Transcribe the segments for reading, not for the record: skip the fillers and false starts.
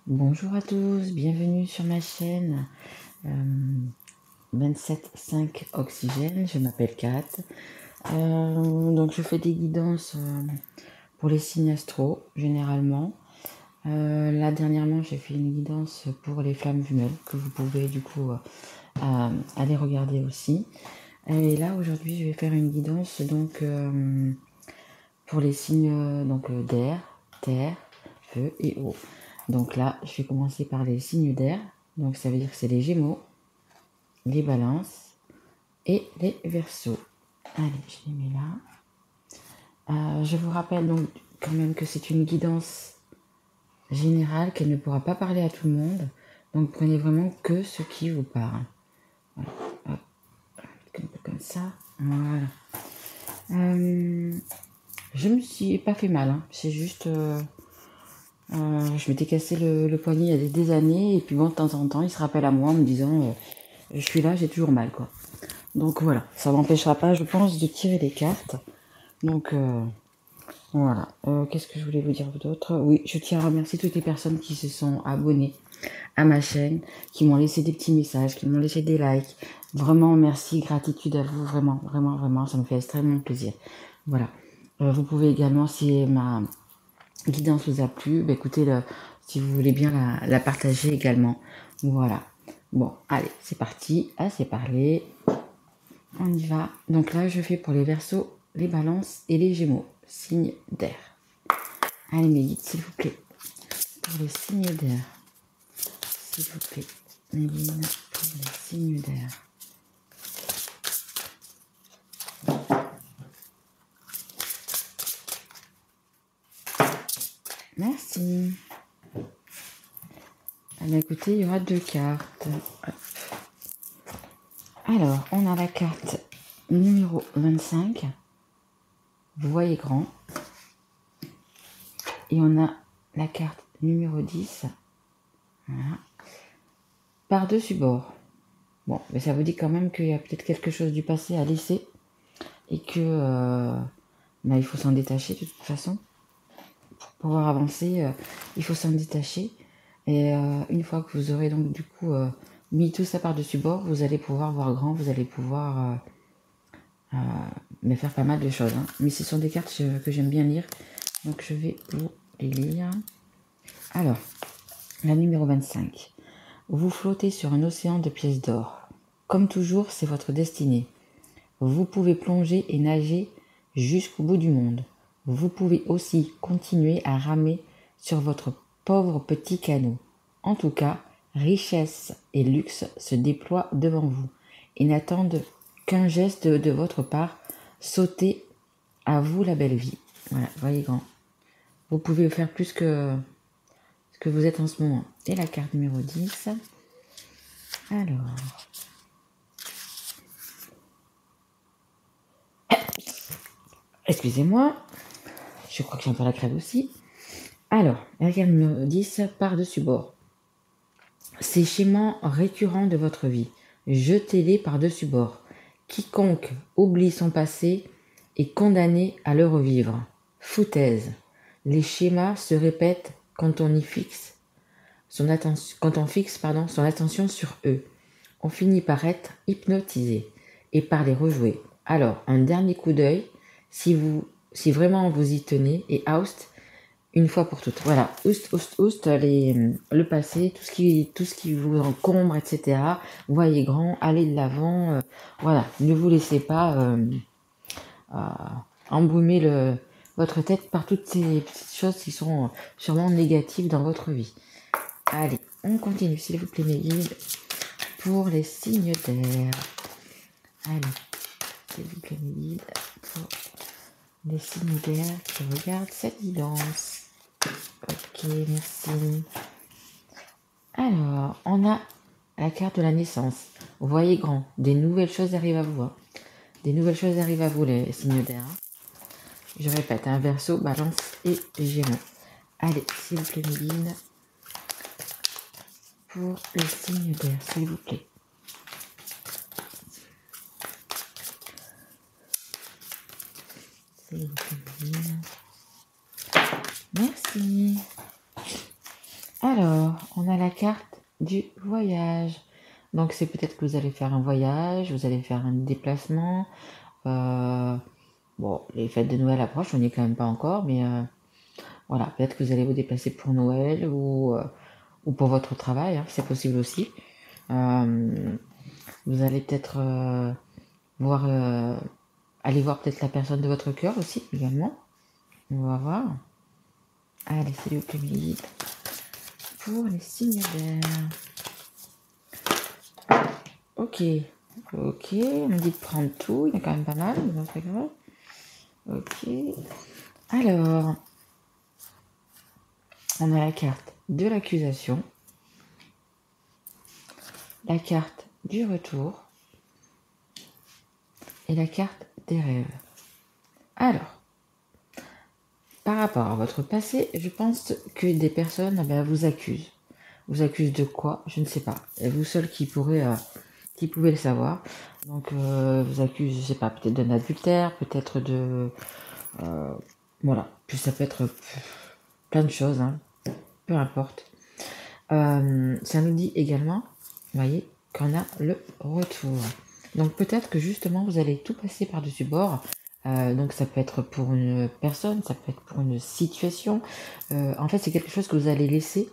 Bonjour à tous, bienvenue sur ma chaîne 27.5 Oxygène, je m'appelle Kat. Donc je fais des guidances pour les signes astro, généralement. Là dernièrement j'ai fait une guidance pour les flammes jumelles, que vous pouvez du coup aller regarder aussi. Et là aujourd'hui je vais faire une guidance donc pour les signes d'air, terre, feu et eau. Donc là, je vais commencer par les signes d'air. Donc ça veut dire que c'est les Gémeaux, les Balances et les Verseaux. Allez, je les mets là. Je vous rappelle donc quand même que c'est une guidance générale, qu'elle ne pourra pas parler à tout le monde. Donc prenez vraiment que ce qui vous parle. Voilà. Hop. Un peu comme ça. Voilà. Je me suis pas fait mal. Hein. C'est juste... je m'étais cassé le poignet il y a des années. Et puis bon, de temps en temps, il se rappelle à moi en me disant... je suis là, j'ai toujours mal, quoi. Donc voilà, ça m'empêchera pas, je pense, de tirer les cartes. Donc voilà. Qu'est-ce que je voulais vous dire d'autre? Oui, je tiens à remercier toutes les personnes qui se sont abonnées à ma chaîne, qui m'ont laissé des petits messages, qui m'ont laissé des likes. Vraiment, merci, gratitude à vous, vraiment, vraiment, vraiment, ça me fait extrêmement plaisir. Voilà. Vous pouvez également, si ma guidance vous a plu, bah, écoutez, si vous voulez bien la partager également. Voilà. Bon, allez, c'est parti, assez parlé. On y va. Donc là, je fais pour les Verseaux, les Balances et les Gémeaux. Signe d'air. Allez, mes guides, s'il vous plaît. Pour les signes d'air. S'il vous plaît. Méline, pour les signes d'air. Merci. Alors, écoutez, il y aura deux cartes. Hop. Alors, on a la carte numéro 25. Vous voyez grand. Et on a la carte numéro 10. Voilà. Par-dessus bord. Bon, mais ça vous dit quand même qu'il y a peut-être quelque chose du passé à laisser. Et que il faut s'en détacher de toute façon. Pour pouvoir avancer, il faut s'en détacher. Et une fois que vous aurez donc du coup mis tout ça par-dessus bord, vous allez pouvoir voir grand, vous allez pouvoir faire pas mal de choses. Hein. Mais ce sont des cartes que j'aime bien lire. Donc je vais vous les lire. Alors, la numéro 25. Vous flottez sur un océan de pièces d'or. Comme toujours, c'est votre destinée. Vous pouvez plonger et nager jusqu'au bout du monde. Vous pouvez aussi continuer à ramer sur votre pauvre petit canot. En tout cas, richesse et luxe se déploient devant vous et n'attendent qu'un geste de votre part. Sautez, à vous la belle vie. Voilà, voyez grand. Vous pouvez faire plus que ce que vous êtes en ce moment. Et la carte numéro 10. Alors... Excusez-moi, je crois que j'ai un peu la crève aussi. Alors, la carte numéro 10, par-dessus bord. Ces schémas récurrents de votre vie, jetez-les par-dessus bord. Quiconque oublie son passé est condamné à le revivre. Foutaise. Les schémas se répètent quand on y fixe son attention sur eux. On finit par être hypnotisé et par les rejouer. Alors, un dernier coup d'œil, si vraiment vous y tenez, et oust une fois pour toutes. Voilà, oust, le passé, tout ce qui vous encombre, etc. Voyez grand, allez de l'avant. Voilà, ne vous laissez pas embrumer votre tête par toutes ces petites choses qui sont sûrement négatives dans votre vie. Allez, on continue, s'il vous plaît, mes guides, pour les signes d'air. Allez, s'il vous plaît, mes guides, pour les signes d'air qui regardent cette guidance. Ok, merci. Alors, on a la carte de la naissance. Vous voyez grand, des nouvelles choses arrivent à vous. Hein. Des nouvelles choses arrivent à vous, les signes d'air. Hein. Je répète, un Verseau, Balance et Gémeaux. Allez, s'il vous plaît, mes guides, pour les signes d'air, s'il vous plaît. S'il vous plaît, mes guides. Merci. Alors, on a la carte du voyage. Donc, c'est peut-être que vous allez faire un voyage, vous allez faire un déplacement. Bon, les fêtes de Noël approchent, on n'y est quand même pas encore, mais voilà, peut-être que vous allez vous déplacer pour Noël ou pour votre travail, hein, c'est possible aussi. Vous allez peut-être voir, aller voir peut-être la personne de votre cœur aussi, également. On va voir. Allez, c'est le guide pour les signes d'air. Ok, ok, on me dit de prendre tout, il y a quand même pas mal, mais c'est pas grave. Ok, alors, on a la carte de l'accusation, la carte du retour et la carte des rêves. Alors, par rapport à votre passé, je pense que des personnes vous accusent. Vous accusent de quoi? Je ne sais pas. Et vous seul qui pouvez le savoir. Donc, vous accusent, je sais pas, peut-être d'un adultère, peut-être de... voilà. Puis ça peut être plein de choses, hein. Peu importe. Ça nous dit également, vous voyez, qu'on a le retour. Donc peut-être que justement vous allez tout passer par-dessus bord. Donc ça peut être pour une personne, ça peut être pour une situation. En fait, c'est quelque chose que vous allez laisser,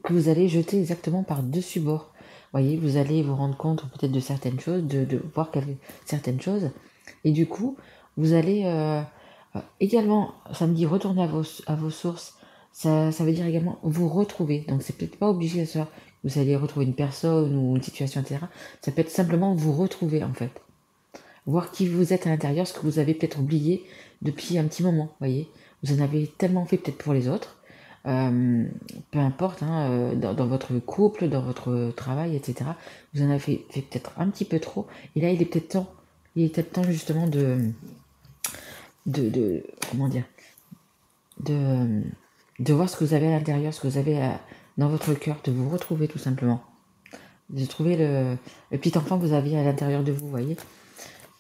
que vous allez jeter exactement par-dessus bord. Vous voyez, vous allez vous rendre compte peut-être de certaines choses, de voir certaines choses. Et du coup, vous allez également, ça me dit retourner à vos sources. Ça veut dire également vous retrouver. Donc c'est peut-être pas obligé que vous allez retrouver une personne ou une situation, etc. Ça peut être simplement vous retrouver en fait. Voir qui vous êtes à l'intérieur, ce que vous avez peut-être oublié depuis un petit moment, voyez. Vous en avez tellement fait peut-être pour les autres. Peu importe, hein, dans votre couple, dans votre travail, etc. Vous en avez fait peut-être un petit peu trop. Et là, il est peut-être temps justement de comment dire, de voir ce que vous avez à l'intérieur, ce que vous avez dans votre cœur, de vous retrouver tout simplement. De trouver le petit enfant que vous aviez à l'intérieur de vous, voyez.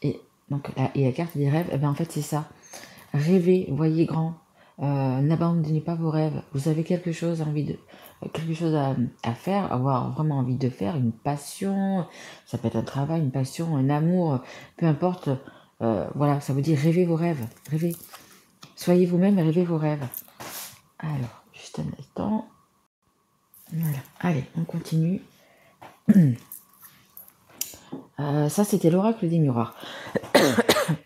Et donc et la carte des rêves, en fait c'est ça. Rêvez, voyez grand, n'abandonnez pas vos rêves. Vous avez quelque chose à faire, avoir vraiment envie de faire, une passion, ça peut être un travail, une passion, un amour, peu importe. Voilà, ça veut dire rêvez vos rêves, rêvez. Soyez vous-même et rêvez vos rêves. Alors, juste un instant. Voilà. Allez, on continue. Ça, c'était l'oracle des miroirs.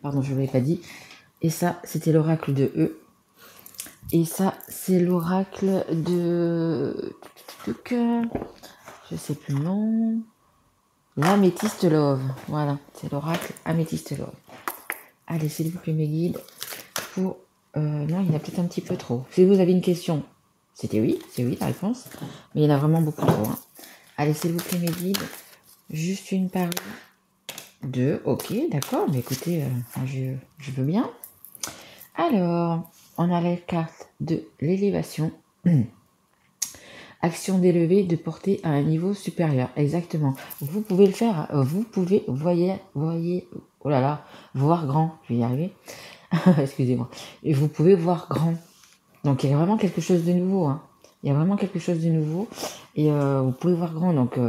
Pardon, je ne l'avais pas dit. Et ça, c'était l'oracle de E. Et ça, c'est l'oracle de... Je sais plus le nom. L'améthyste love. Voilà, c'est l'oracle améthyste love. Allez, s'il vous plaît, mes guides. Pour... non, il y en a peut-être un petit peu trop. Si vous avez une question, c'est oui la réponse. Mais il y en a vraiment beaucoup trop. Hein. Allez, s'il vous plaît, mes guides. Juste une par deux. Ok, d'accord. Mais écoutez, je veux bien. Alors, on a la carte de l'élévation. Action d'élever, de porter à un niveau supérieur. Exactement. Vous pouvez le faire. Vous pouvez, voyez, oh là là, voir grand. Je vais y arriver. Excusez-moi. Et vous pouvez voir grand. Donc, il y a vraiment quelque chose de nouveau. Hein. Il y a vraiment quelque chose de nouveau. Et vous pouvez voir grand. Donc,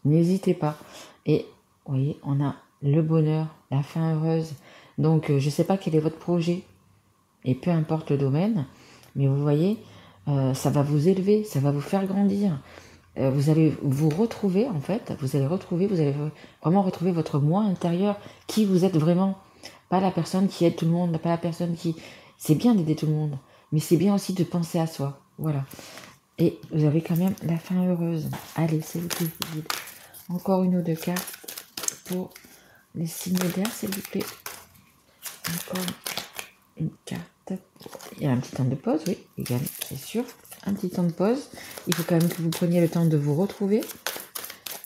n'hésitez pas. Et, vous voyez, on a le bonheur, la fin heureuse. Donc, je ne sais pas quel est votre projet. Et peu importe le domaine. Mais vous voyez, ça va vous élever, ça va vous faire grandir. Vous allez vous retrouver, en fait, vous allez vraiment retrouver votre moi intérieur, qui vous êtes vraiment. Pas la personne qui aide tout le monde, pas la personne qui... C'est bien d'aider tout le monde, mais c'est bien aussi de penser à soi. Voilà. Et vous avez quand même la fin heureuse. Allez, c'est vous qui vous guide. Encore une ou deux cartes pour les signes d'air, s'il vous plaît. Encore une carte. Il y a un petit temps de pause, oui, également, c'est sûr. Un petit temps de pause. Il faut quand même que vous preniez le temps de vous retrouver.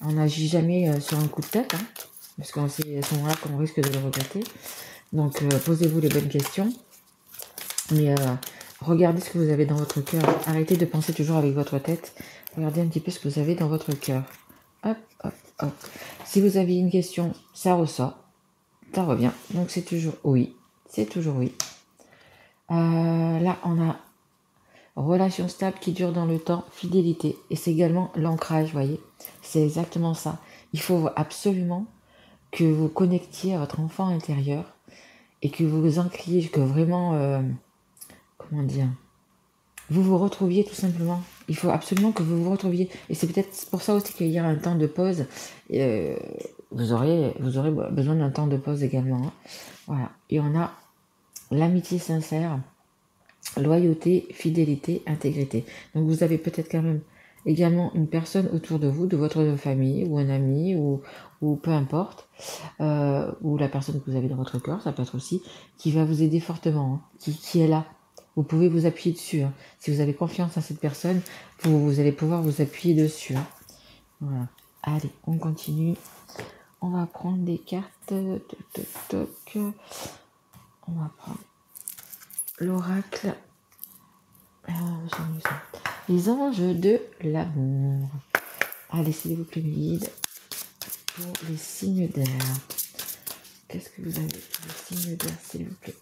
On n'agit jamais sur un coup de tête, hein, parce qu'on sait à ce moment-là qu'on risque de le regretter. Donc, posez-vous les bonnes questions. Mais regardez ce que vous avez dans votre cœur. Arrêtez de penser toujours avec votre tête. Regardez un petit peu ce que vous avez dans votre cœur. Hop, hop, hop. Si vous avez une question, ça ressort. Ça revient. Donc, c'est toujours oui. C'est toujours oui. Là, on a... relation stable qui dure dans le temps, fidélité. Et c'est également l'ancrage, vous voyez. C'est exactement ça. Il faut absolument que vous connectiez à votre enfant intérieur et que vous vous ancriez, que vraiment, comment dire, vous vous retrouviez tout simplement. Il faut absolument que vous vous retrouviez. Et c'est peut-être pour ça aussi qu'il y a un temps de pause. Vous aurez besoin d'un temps de pause également. Hein. Voilà. Et on a l'amitié sincère, loyauté, fidélité, intégrité. Donc vous avez peut-être quand même également une personne autour de vous, de votre famille, ou un ami, ou peu importe, ou la personne que vous avez dans votre cœur, ça peut être aussi, qui va vous aider fortement, hein, qui est là. Vous pouvez vous appuyer dessus. Hein. Si vous avez confiance en cette personne, vous allez pouvoir vous appuyer dessus. Hein. Voilà. Allez, on continue. On va prendre des cartes. Toc, toc, toc. On va prendre l'oracle. Les anges de l'amour. Allez, s'il vous plaît, guide pour les signes d'air. Qu'est-ce que vous avez pour les signes d'air, s'il vous plaît?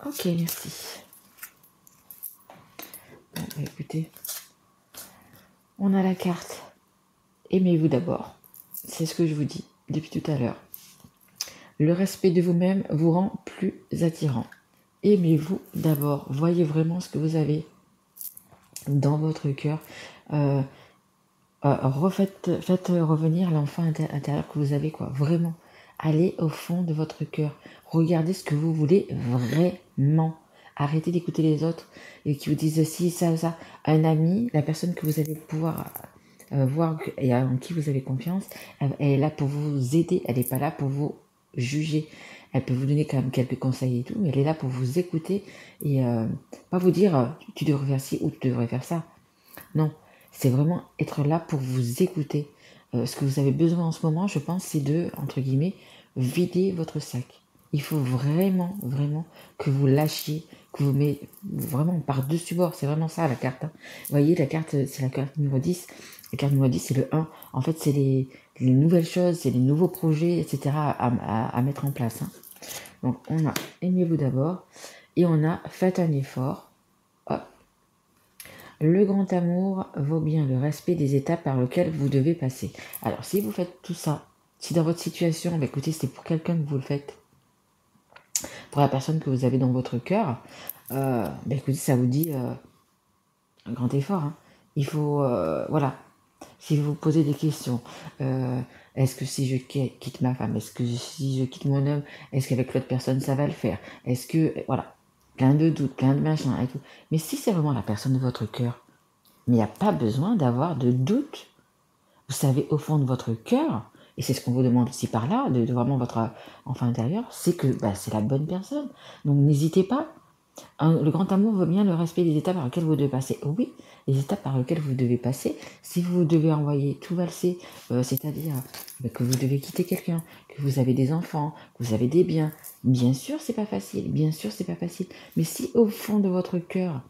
Ok, merci. Bon, bah, écoutez, on a la carte. Aimez-vous d'abord. C'est ce que je vous dis depuis tout à l'heure. Le respect de vous-même vous rend plus attirant. Aimez-vous d'abord. Voyez vraiment ce que vous avez dans votre cœur. Faites revenir l'enfant intérieur que vous avez, quoi. Vraiment. Allez au fond de votre cœur. Regardez ce que vous voulez vraiment. Arrêtez d'écouter les autres et qui vous disent si, ça, ça. Un ami, la personne que vous allez pouvoir voir et en qui vous avez confiance, elle est là pour vous aider. Elle n'est pas là pour vous juger. Elle peut vous donner quand même quelques conseils et tout, mais elle est là pour vous écouter et pas vous dire tu devrais faire ci ou tu devrais faire ça. Non, c'est vraiment être là pour vous écouter. Ce que vous avez besoin en ce moment, je pense, c'est de, entre guillemets, vider votre sac. Il faut vraiment, vraiment que vous lâchiez, que vous mettez vraiment par-dessus bord. C'est vraiment ça la carte. Hein. Vous voyez, la carte, c'est la carte numéro 10. La carte numéro 10, c'est le 1. En fait, c'est les nouvelles choses, c'est les nouveaux projets, etc. à mettre en place. Hein. Donc, on a aimez-vous d'abord et on a faites un effort. Hop. Le grand amour vaut bien le respect des étapes par lesquelles vous devez passer. Alors, si vous faites tout ça, si dans votre situation, bah, écoutez, c'est pour quelqu'un que vous le faites, pour la personne que vous avez dans votre cœur, bah, écoutez, ça vous dit un grand effort. Hein. Il faut, voilà, si vous vous posez des questions, est-ce que si je quitte ma femme, est-ce que si je quitte mon homme, est-ce qu'avec l'autre personne ça va le faire? Est-ce que, voilà, plein de doutes, plein de machins et tout. Mais si c'est vraiment la personne de votre cœur, mais il n'y a pas besoin d'avoir de doute. Vous savez au fond de votre cœur, et c'est ce qu'on vous demande aussi par là, de vraiment votre enfant intérieur, c'est que bah, c'est la bonne personne. Donc n'hésitez pas. Le grand amour veut bien le respect des étapes par lesquelles vous devez passer. Oui, les étapes par lesquelles vous devez passer. Si vous devez envoyer tout valser, c'est-à-dire que vous devez quitter quelqu'un, que vous avez des enfants, que vous avez des biens, bien sûr c'est pas facile, bien sûr c'est pas facile. Mais si au fond de votre cœur,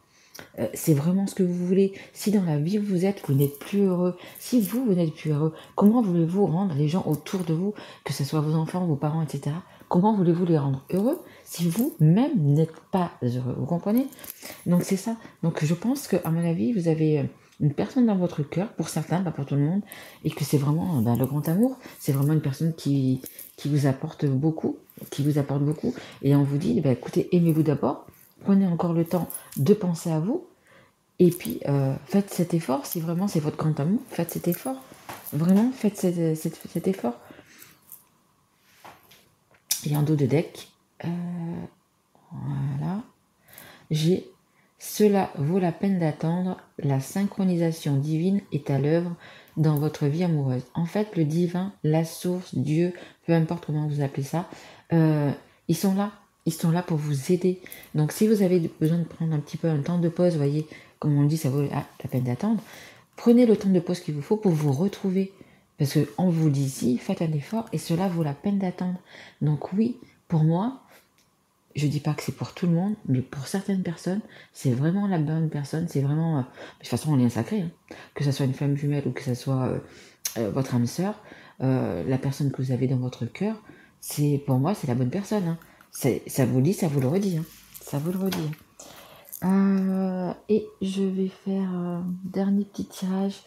c'est vraiment ce que vous voulez. Si dans la vie où vous êtes, vous n'êtes plus heureux, si vous n'êtes plus heureux, comment voulez-vous rendre les gens autour de vous, que ce soit vos enfants, vos parents, etc., comment voulez-vous les rendre heureux si vous-même n'êtes pas heureux? Vous comprenez? Donc c'est ça. Donc je pense qu'à mon avis, vous avez une personne dans votre cœur, pour certains, pas pour tout le monde, et que c'est vraiment le grand amour, c'est vraiment une personne qui vous apporte beaucoup, et on vous dit, écoutez, aimez-vous d'abord, prenez encore le temps de penser à vous, et puis faites cet effort, si vraiment c'est votre grand amour, faites cet effort, vraiment faites cet effort. Et en dos de deck, voilà, j'ai cela vaut la peine d'attendre, la synchronisation divine est à l'œuvre dans votre vie amoureuse. En fait, le divin, la source, Dieu, peu importe comment vous appelez ça, ils sont là pour vous aider. Donc si vous avez besoin de prendre un petit peu un temps de pause, voyez, comme on le dit, ça vaut la peine d'attendre, prenez le temps de pause qu'il vous faut pour vous retrouver. Parce qu'on vous dit ici, faites un effort et cela vaut la peine d'attendre. Donc oui, pour moi, je dis pas que c'est pour tout le monde, mais pour certaines personnes, c'est vraiment la bonne personne, c'est vraiment... de toute façon, on est un sacré, hein. Que ce soit une femme jumelle ou que ce soit votre âme sœur, la personne que vous avez dans votre cœur, pour moi, c'est la bonne personne. Hein. Ça vous le dit, ça vous le redit. Hein. ça vous le redit. Et je vais faire un dernier petit tirage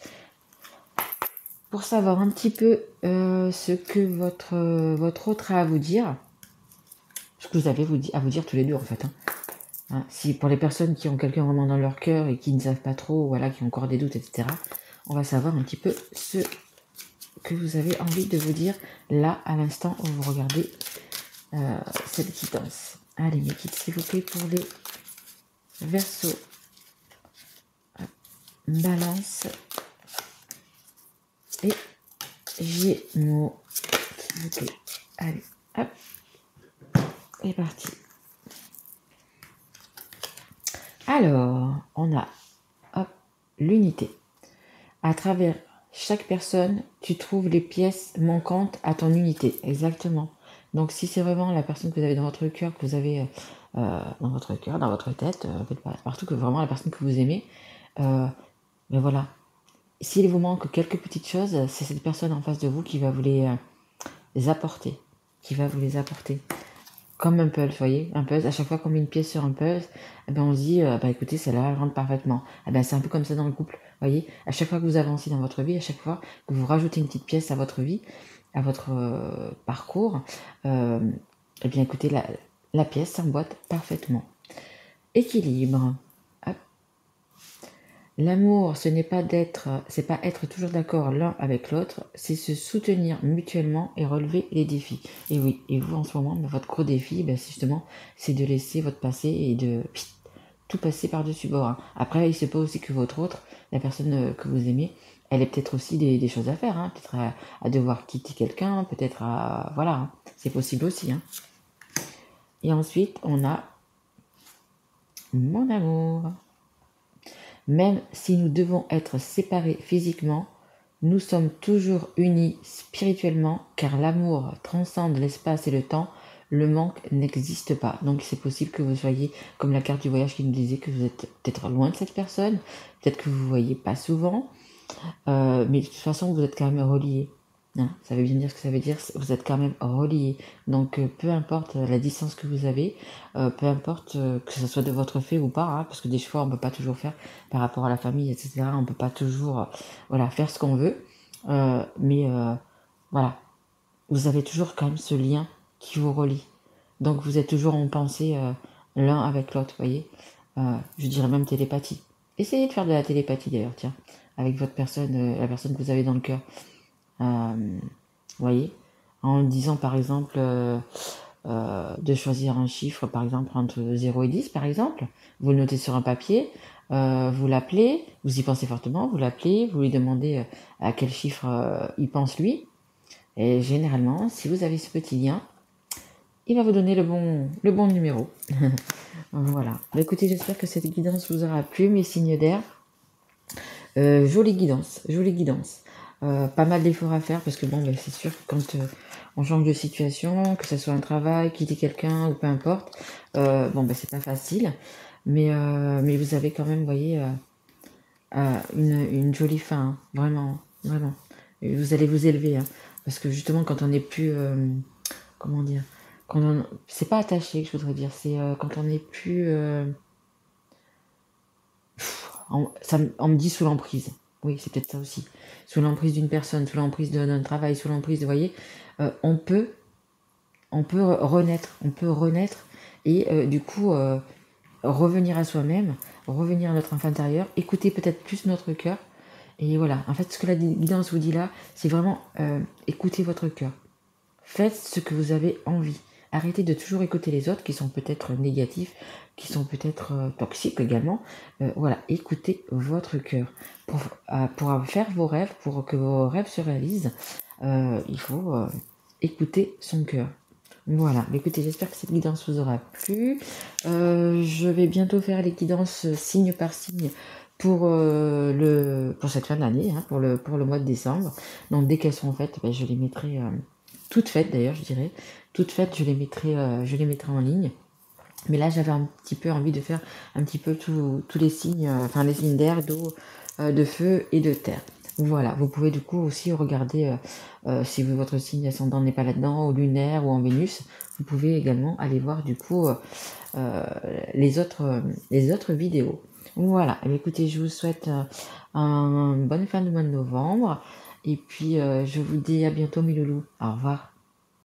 pour savoir un petit peu ce que votre autre a à vous dire. Ce que vous avez à vous dire tous les deux en fait. Hein, si pour les personnes qui ont quelqu'un vraiment dans leur cœur et qui ne savent pas trop, voilà, qui ont encore des doutes, etc., on va savoir un petit peu ce que vous avez envie de vous dire là à l'instant où vous regardez cette guidance. Allez, mes guides, s'il vous plaît, pour les Verseaux. Balance et Gémeaux. S'il vous plaît. Allez, hop. Et parti. Alors, on a l'unité. À travers chaque personne, tu trouves les pièces manquantes à ton unité. Exactement. Donc, si c'est vraiment la personne que vous avez dans votre cœur, que vous avez dans votre cœur, dans votre tête, partout, que vraiment la personne que vous aimez, mais voilà. S'il vous manque quelques petites choses, c'est cette personne en face de vous qui va vous les apporter. Qui va vous les apporter. Comme un puzzle, vous voyez, un puzzle, à chaque fois qu'on met une pièce sur un puzzle, eh ben on se dit, écoutez, celle-là, elle rentre parfaitement. Eh ben, c'est un peu comme ça dans le couple, vous voyez, à chaque fois que vous avancez dans votre vie, à chaque fois que vous rajoutez une petite pièce à votre vie, à votre parcours, eh bien écoutez, la pièce s'emboîte parfaitement. Équilibre. Hop. L'amour, c'est pas être toujours d'accord l'un avec l'autre, c'est se soutenir mutuellement et relever les défis. Et oui, et vous en ce moment, votre gros défi, c'est de laisser votre passé et de tout passer par-dessus bord. Hein. Après, il se peut aussi que votre autre, la personne que vous aimez, elle ait peut-être aussi des choses à faire, hein. Peut-être à devoir quitter quelqu'un, peut-être à... Voilà, hein. C'est possible aussi. Hein. Et ensuite, on a mon amour. Même si nous devons être séparés physiquement, nous sommes toujours unis spirituellement car l'amour transcende l'espace et le temps, le manque n'existe pas. Donc c'est possible que vous soyez comme la carte du voyage qui nous disait que vous êtes peut-être loin de cette personne, peut-être que vous ne voyez pas souvent, mais de toute façon vous êtes quand même reliés. Hein, ça veut bien dire ce que ça veut dire, vous êtes quand même reliés. Donc peu importe la distance que vous avez, peu importe que ce soit de votre fait ou pas, hein, parce que des fois on ne peut pas toujours faire par rapport à la famille, etc. On ne peut pas toujours faire ce qu'on veut. Mais voilà, vous avez toujours quand même ce lien qui vous relie. Donc vous êtes toujours en pensée l'un avec l'autre, vous voyez. Je dirais même télépathie. Essayez de faire de la télépathie d'ailleurs, tiens, avec votre personne, la personne que vous avez dans le cœur. Vous voyez, en disant par exemple de choisir un chiffre, par exemple entre 0 et 10, par exemple, vous le notez sur un papier, vous l'appelez, vous y pensez fortement, vous l'appelez, vous lui demandez à quel chiffre il pense lui, et généralement, si vous avez ce petit lien, il va vous donner le bon numéro. Voilà. Écoutez, j'espère que cette guidance vous aura plu, mes signes d'air. Jolie guidance, jolie guidance. Pas mal d'efforts à faire parce que c'est sûr que quand on change de situation, que ce soit un travail, quitter quelqu'un ou peu importe, c'est pas facile. Mais vous avez quand même, vous voyez, une jolie fin, hein, vraiment, vraiment. Et vous allez vous élever, hein, parce que justement quand on n'est plus, comment dire, c'est pas attaché que je voudrais dire, c'est quand on n'est plus, on me dit sous l'emprise. Oui, c'est peut-être ça aussi. Sous l'emprise d'une personne, sous l'emprise d'un travail, sous l'emprise, vous voyez, on peut renaître et du coup revenir à soi-même, revenir à notre enfant intérieur, écouter peut-être plus notre cœur. Et voilà, en fait, ce que la guidance vous dit là, c'est vraiment écoutez votre cœur. Faites ce que vous avez envie. Arrêtez de toujours écouter les autres qui sont peut-être négatifs, qui sont peut-être toxiques également. Écoutez votre cœur. Pour faire vos rêves, pour que vos rêves se réalisent, il faut écouter son cœur. Voilà, écoutez, j'espère que cette guidance vous aura plu. Je vais bientôt faire les guidances signe par signe pour cette fin d'année, hein, pour le mois de décembre. Donc dès qu'elles sont faites, je les mettrai toutes faites d'ailleurs, je dirais. Toutes faites, je les mettrai en ligne. Mais là, j'avais un petit peu envie de faire un petit peu tous les signes, les signes d'air, d'eau, de feu et de terre. Voilà, vous pouvez du coup aussi regarder si votre signe ascendant n'est pas là-dedans, ou lunaire ou en Vénus, vous pouvez également aller voir du coup euh, les autres vidéos. Voilà, eh bien, écoutez, je vous souhaite une bonne fin de mois de novembre et puis je vous dis à bientôt mes loulous. Au revoir.